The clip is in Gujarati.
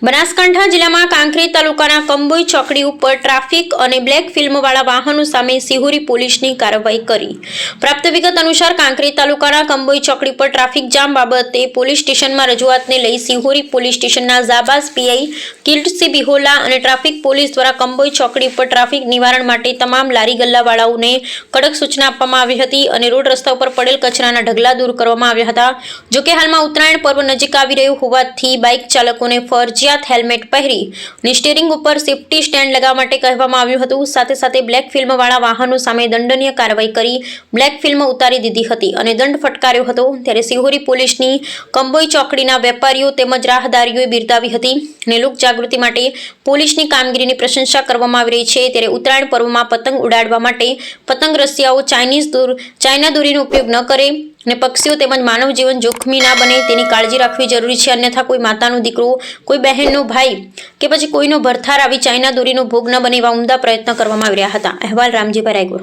બનાસકાંઠા જિલ્લામાં કાંકરેજ તાલુકાના કંબોઈ ચોકડી ઉપર ટ્રાફિક અને બ્લેક ફિલ્મવાળા વાહનો સામે સિહોરી પોલીસની કાર્યવાહી કરી। પ્રાપ્ત વિગત અનુસાર કાંકરેજ તાલુકાના કંબોઈ ચોકડી પર ટ્રાફિક જામ બાબતે પોલીસ સ્ટેશનમાં રજૂઆતને લઈ સિહોરી પોલીસ સ્ટેશનના જાબાઝ પીઆઈ કિર્ટસિંહ બિહોલા અને ટ્રાફિક પોલીસ દ્વારા કંબોઈ ચોકડી પર ટ્રાફિક નિવારણ માટે તમામ લારી ગલ્લાવાળાઓને કડક સૂચના આપવામાં આવી હતી અને રોડ રસ્તા ઉપર પડેલ કચરાના ઢગલા દૂર કરવામાં આવ્યા હતા। જો કે હાલમાં ઉત્તરાયણ પર્વ નજીક આવી રહ્યું હોવાથી બાઇક ચાલકોને ફરજિયાત હેલ્મેટ પહેરી અને સ્ટીયરિંગ ઉપર સેફટી સ્ટેન્ડ લગાવવા માટે કહેવામાં આવ્યું હતું। સાથે સાથે બ્લેક ફિલ્મવાળા વાહનો સામે દંડનીય કાર્યવાહી કરી બ્લેક ફિલ્મ ઉતારી દીધી હતી અને દંડ ફટકાર્યો હતો। ત્યારે સિહોરી પોલીસની કંબોઈ ચોકડીના વેપારીઓ તેમજ રાહદારીઓએ બિરદાવી હતી અને લોક જાગૃતિ માટે પોલીસની કામગીરીની પ્રશંસા કરવામાં આવી રહી છે। ત્યારે ઉત્તરાયણ પર્વમાં પતંગ ઉડાડવા માટે પતંગ રસિયાઓ ચાઇના દોરીનો ઉપયોગ ન કરે અને પક્ષીઓ તેમજ માનવ જીવન જોખમી ના બને તેની કાળજી રાખવી જરૂરી છે। અન્યથા કોઈ માતાનો દીકરો, કોઈ બહેનનો ભાઈ કે પછી કોઈનો ભરથાર આવી ચાઇના દોરીનો ભોગ ન બને એવા ઉમદા પ્રયત્ન કરવામાં આવી રહ્યા હતા। અહેવાલ રામજીભાઈ રાયગોર।